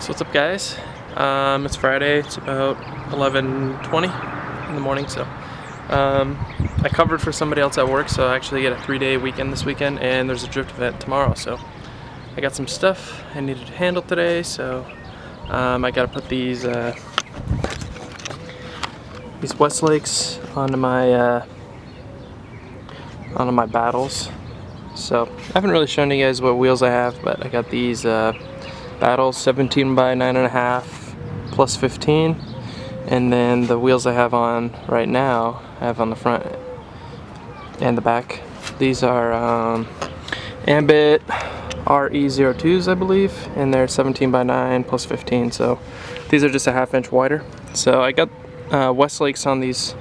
So what's up, guys? It's Friday. It's about 11:20 in the morning. So I covered for somebody else at work, so I actually get a 3-day weekend this weekend, and there's a drift event tomorrow. So I got some stuff I needed to handle today. So I gotta put these Westlakes onto my battles. So I haven't really shown you guys what wheels I have, but I got these battles 17 by 9.5 plus 15, and then the wheels I have on right now I have on the front and the back. These are Ambit RE02s, I believe, and they're 17 by 9 plus 15, so these are just a 1/2 inch wider. So I got Westlakes on these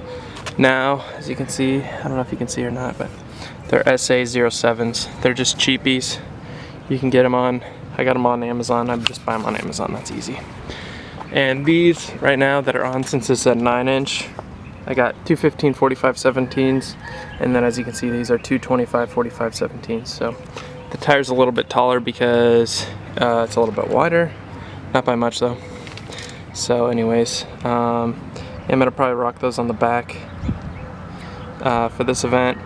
now, as you can see. I don't know if you can see or not, but they're SA07s. They're just cheapies. You can get them on, I got them on Amazon. I just buy them on Amazon, that's easy. And these right now that are on, since it's a 9 inch, I got two 15/45 17s, and then as you can see, these are two 25/45 17s. So the tire's a little bit taller because it's a little bit wider, not by much though. So anyways, I'm gonna probably rock those on the back for this event.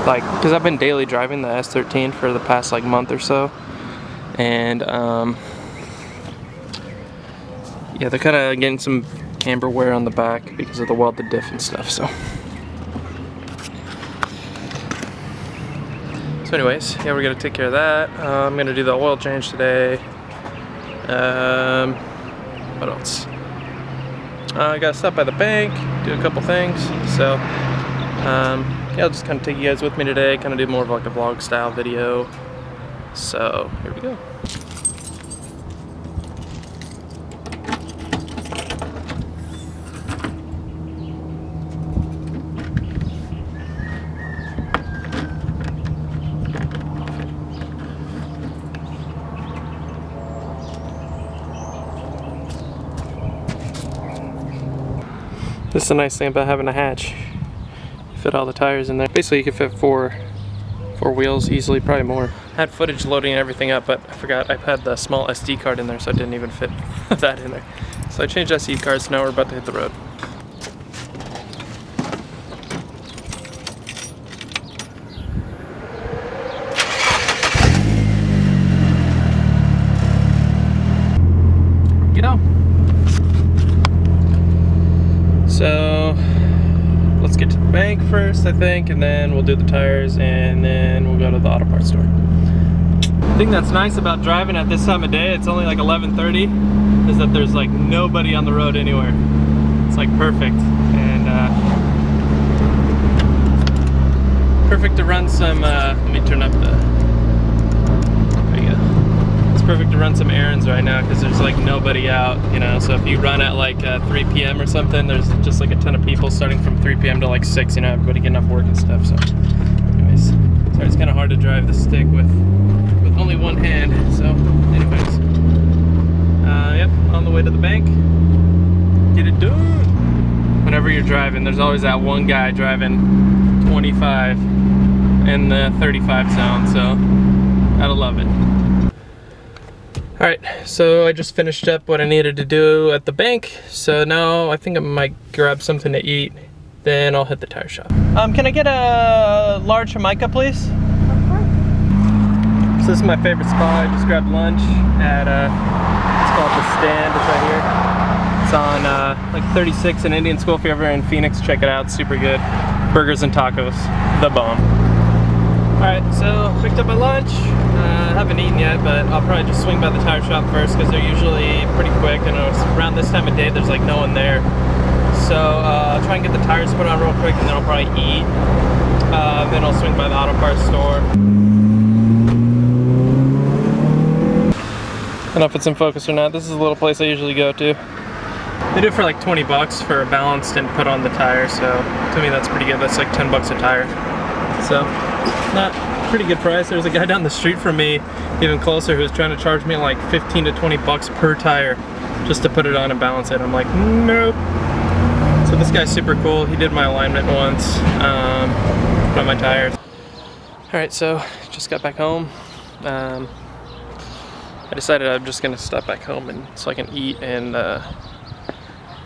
Like, because I've been daily driving the S13 for the past like month or so, and yeah, they're kind of getting some camber wear on the back because of the welded diff and stuff. So anyways, yeah, we're gonna take care of that. I'm gonna do the oil change today. What else? I gotta stop by the bank, do a couple things. So yeah, I'll just kind of take you guys with me today, kind of do more of like a vlog style video. So here we go. This is the nice thing about having a hatch. You fit all the tires in there. Basically, you can fit four wheels easily, probably more. I had footage loading everything up, but I forgot I had the small SD card in there, so I didn't even fit that in there. So I changed SD cards, so now we're about to hit the road. Get out. So let's get to the bank first, I think, and then we'll do the tires, and then we'll go to the auto parts store. The thing that's nice about driving at this time of day, it's only like 11:30, is that there's like nobody on the road anywhere. It's like perfect, and perfect to run some, let me turn up the, there you go. It's perfect to run some errands right now because there's like nobody out, you know. So if you run at like 3 p.m. or something, there's just like a ton of people starting from 3 p.m. to like 6, you know, everybody getting off work and stuff. So anyways, sorry, it's kind of hard to drive the stick with only one hand. So anyways, yep, on the way to the bank, get it done. Whenever you're driving, there's always that one guy driving 25 in the 35 zone, so gotta love it. Alright, so I just finished up what I needed to do at the bank, so now I think I might grab something to eat, then I'll hit the tire shop. Can I get a large Jamaica, please? So this is my favorite spot. I just grabbed lunch at, it's called The Stand, it's right here. It's on like 36 in Indian School. If you're ever in Phoenix, check it out, it's super good. Burgers and tacos, the bomb. Alright, so picked up my lunch. Haven't eaten yet, but I'll probably just swing by the tire shop first because they're usually pretty quick, and around this time of day there's like no one there. So I'll try and get the tires put on real quick, and then I'll probably eat. Then I'll swing by the auto parts store. I don't know if it's in focus or not. This is a little place I usually go to. They do it for like 20 bucks for a balanced and put on the tire, so to me that's pretty good. That's like 10 bucks a tire. So not pretty good price. There's a guy down the street from me, even closer, who's trying to charge me like 15 to 20 bucks per tire just to put it on and balance it. I'm like, nope. So this guy's super cool. He did my alignment once, put on my tires. All right, so just got back home. I decided I'm just gonna stop back home and so I can eat and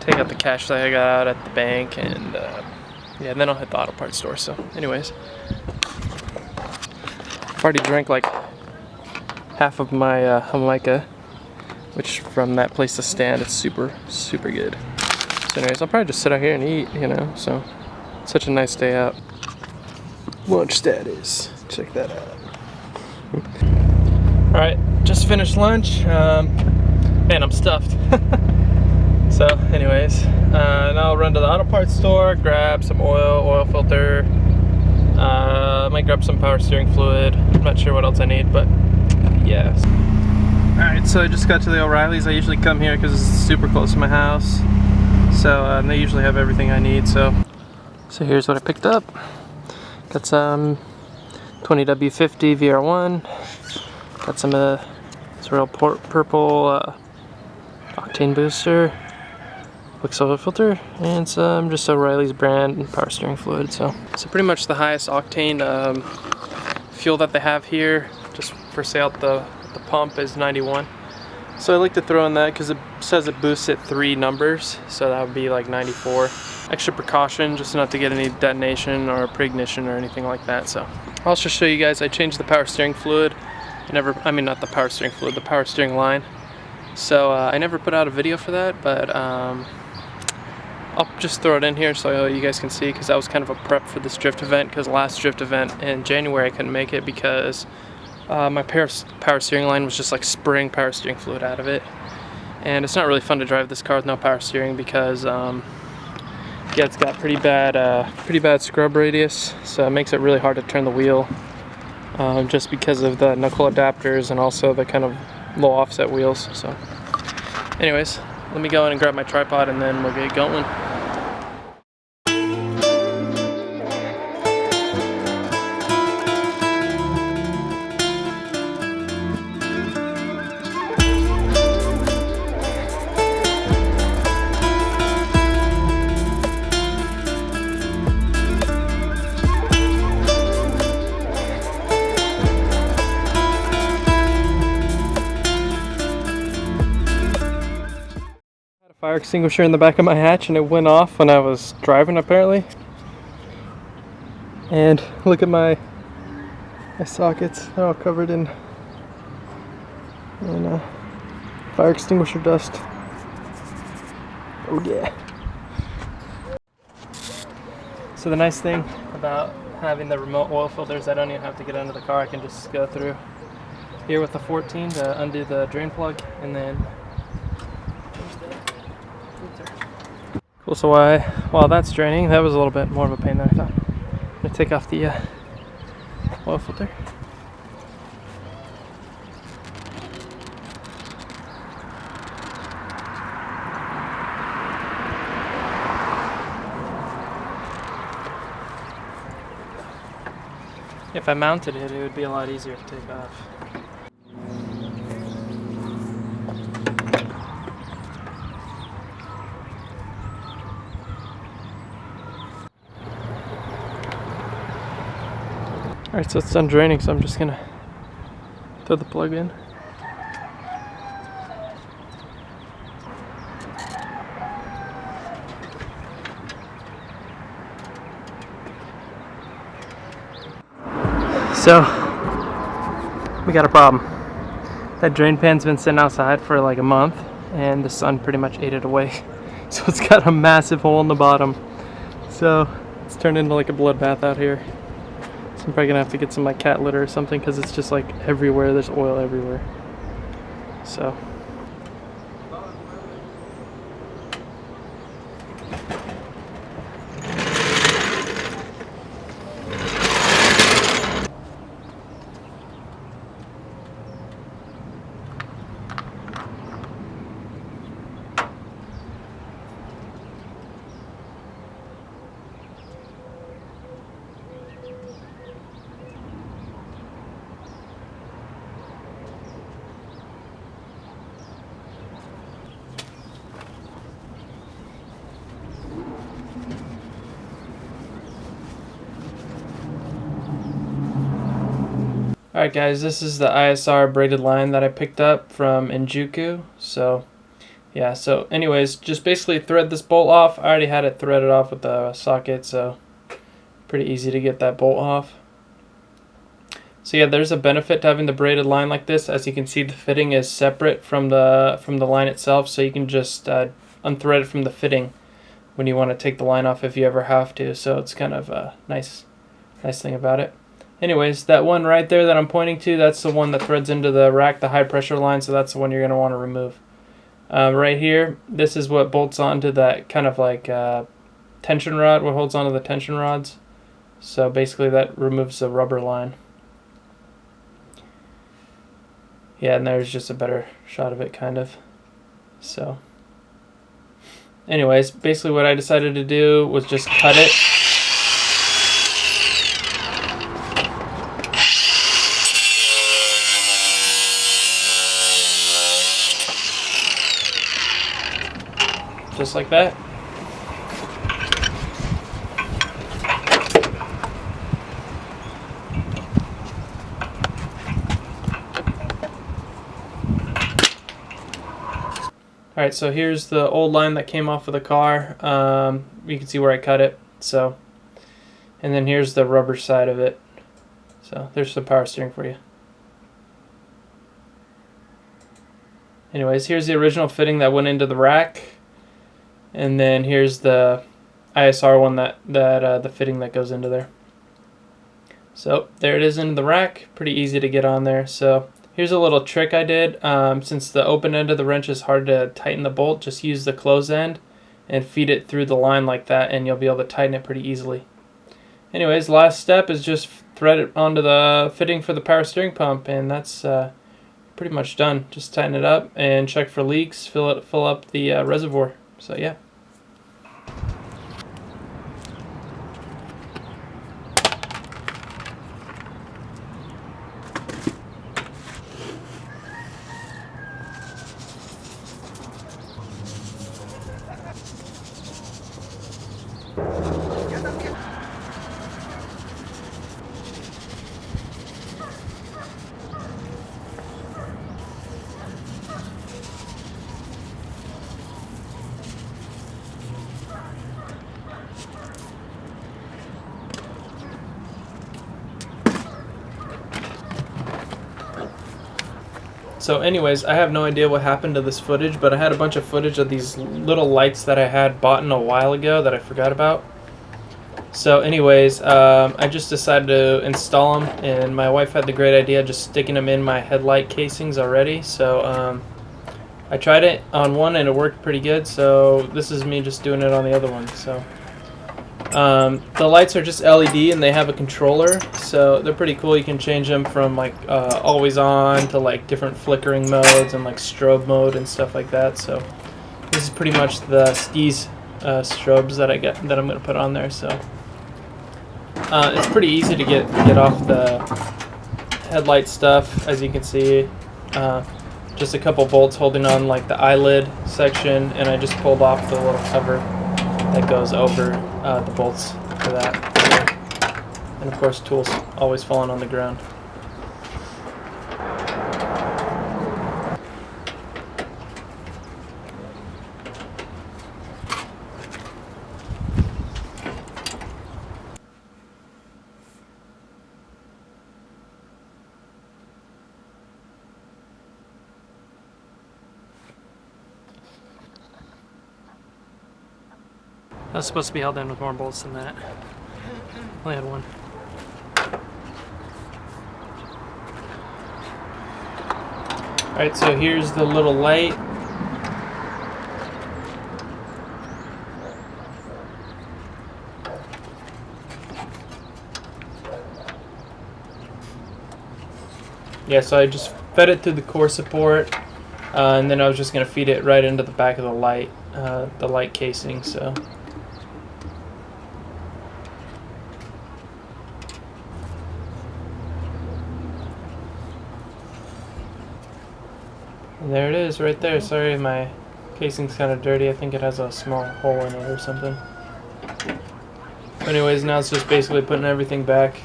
take out the cash that I got out at the bank, and yeah, and then I'll hit the auto parts store. So anyways, I've already drank like half of my Jamaica, which from that place to stand, it's super good. So anyways, I'll probably just sit out here and eat, you know, so it's such a nice day out. Lunch status, check that out. Alright, just finished lunch. Man, I'm stuffed. So anyways, now I'll run to the auto parts store, grab some oil filter, I might grab some power steering fluid. I'm not sure what else I need, but yeah. Alright, so I just got to the O'Reilly's. I usually come here because it's super close to my house. So they usually have everything I need. So here's what I picked up. Got some 20W50 VR1. Got some this real purple octane booster, quick oil filter, and some just O'Reilly's brand power steering fluid. So pretty much the highest octane fuel that they have here, just for sale at the pump, is 91. So I like to throw in that because it says it boosts at 3 numbers, so that would be like 94. Extra precaution, just not to get any detonation or pre-ignition or anything like that. So I'll also show you guys, I changed the power steering fluid. I mean not the power steering fluid, the power steering line. So I never put out a video for that, but I'll just throw it in here so you guys can see, because that was kind of a prep for this drift event, because last drift event in January I couldn't make it because my power steering line was just like spraying power steering fluid out of it. And it's not really fun to drive this car with no power steering because yeah, it's got pretty bad scrub radius, so it makes it really hard to turn the wheel, just because of the knuckle adapters and also the kind of low offset wheels. So anyways, let me go in and grab my tripod and then we'll get going. Fire extinguisher in the back of my hatch and it went off when I was driving apparently. And look at my sockets, they're all covered in fire extinguisher dust. Oh yeah. So the nice thing about having the remote oil filters, I don't even have to get under the car. I can just go through here with the 14 to undo the drain plug, and then cool. So while that's draining, that was a little bit more of a pain than I thought. I'm gonna take off the oil filter. If I mounted it, it would be a lot easier to take off. Alright, so it's done draining, so I'm just gonna throw the plug in. So, we got a problem. That drain pan's been sitting outside for like a month, and the sun pretty much ate it away. So it's got a massive hole in the bottom. So, it's turned into like a bloodbath out here. I'm probably gonna have to get some like cat litter or something, because it's just like everywhere, there's oil everywhere. So Alright guys, this is the ISR braided line that I picked up from Injuku. So yeah, so anyways, just basically thread this bolt off. I already had it threaded off with the socket, so pretty easy to get that bolt off. So yeah, there's a benefit to having the braided line like this. As you can see, the fitting is separate from the line itself, so you can just unthread it from the fitting when you want to take the line off if you ever have to. So it's kind of a nice thing about it. Anyways, that one right there that I'm pointing to, that's the one that threads into the rack, the high pressure line, so that's the one you're going to want to remove. Right here, this is what bolts onto that kind of like tension rod, what holds onto the tension rods. So basically that removes the rubber line. Yeah, and there's just a better shot of it, kind of. So anyways, basically what I decided to do was just cut it. Just like that. Alright, so here's the old line that came off of the car. You can see where I cut it. So, and then here's the rubber side of it. So there's some power steering for you. Anyways, here's the original fitting that went into the rack. And then here's the ISR one the fitting that goes into there. So there it is into the rack. Pretty easy to get on there. So here's a little trick I did. Since the open end of the wrench is hard to tighten the bolt, just use the close end and feed it through the line like that, and you'll be able to tighten it pretty easily. Anyways, last step is just thread it onto the fitting for the power steering pump, and that's pretty much done. Just tighten it up and check for leaks, fill up the reservoir. So yeah. So anyways, I have no idea what happened to this footage, but I had a bunch of footage of these little lights that I had bought in a while ago that I forgot about. So anyways, I just decided to install them, and my wife had the great idea of just sticking them in my headlight casings already. So I tried it on one and it worked pretty good, so this is me just doing it on the other one. So the lights are just LED and they have a controller, so they're pretty cool. You can change them from like always on to like different flickering modes and like strobe mode and stuff like that. So this is pretty much the Steezy strobes that I'm going to put on there. So it's pretty easy to get off the headlight stuff, as you can see. Just a couple bolts holding on like the eyelid section, and I just pulled off the little cover that goes over the bolts for that. And of course, tools always falling on the ground. That was supposed to be held in with more bolts than that. Only had one. Alright, so here's the little light. Yeah, so I just fed it through the core support, and then I was just going to feed it right into the back of the light casing. So. And there it is, right there. Sorry, my casing's kind of dirty. I think it has a small hole in it or something. Anyways, now it's just basically putting everything back.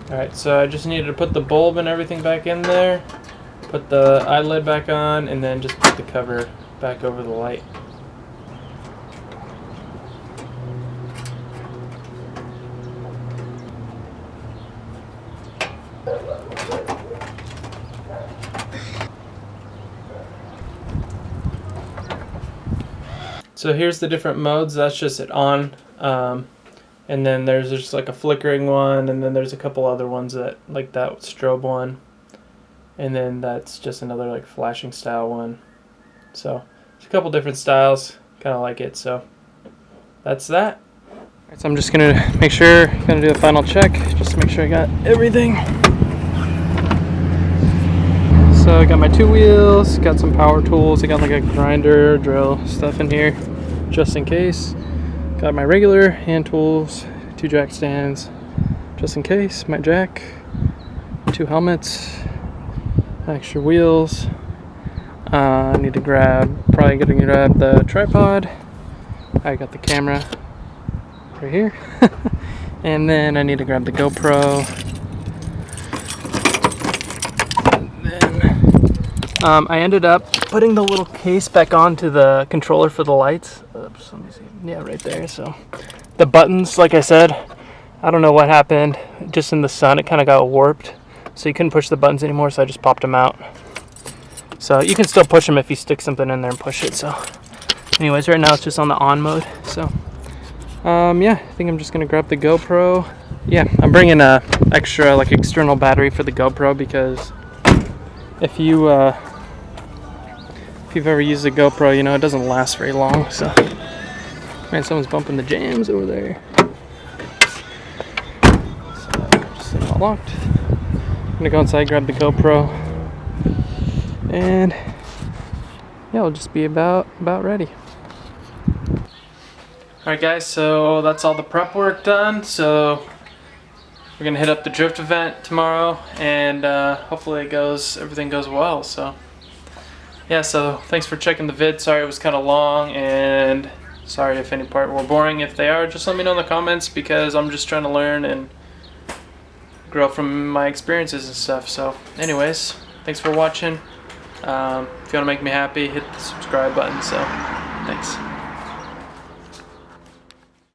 Alright, so I just needed to put the bulb and everything back in there, put the eyelid back on, and then just put the cover back over the light. So here's the different modes. That's just it on, and then there's just like a flickering one, and then there's a couple other ones that like that strobe one, and then that's just another like flashing style one. So there's a couple different styles, kind of like it. So that's that. Alright, so I'm just gonna make sure, gonna do a final check, just to make sure I got everything. So I got my 2 wheels, got some power tools, I got like a grinder, drill, stuff in here, just in case. Got my regular hand tools, 2 jack stands, just in case, my jack, 2 helmets, extra wheels. I need to probably gonna grab the tripod. I got the camera right here. And then I need to grab the GoPro. I ended up putting the little case back onto the controller for the lights. Oops, let me see. Yeah, right there. So the buttons, like I said, I don't know what happened. Just in the sun, it kind of got warped. So you couldn't push the buttons anymore, so I just popped them out. So you can still push them if you stick something in there and push it. So anyways, right now it's just on the on mode. So yeah, I think I'm just going to grab the GoPro. Yeah, I'm bringing a extra like external battery for the GoPro because if you've ever used a GoPro, you know it doesn't last very long. So, man, someone's bumping the jams over there. So, just leave it all locked. I'm gonna go inside, grab the GoPro, and yeah, we'll just be about ready. All right, guys. So that's all the prep work done. So we're gonna hit up the drift event tomorrow, and hopefully everything goes well. So yeah, so thanks for checking the vid. Sorry it was kind of long, and sorry if any part were boring. If they are, just let me know in the comments, because I'm just trying to learn and grow from my experiences and stuff. So anyways, thanks for watching. If you want to make me happy, hit the subscribe button. So thanks.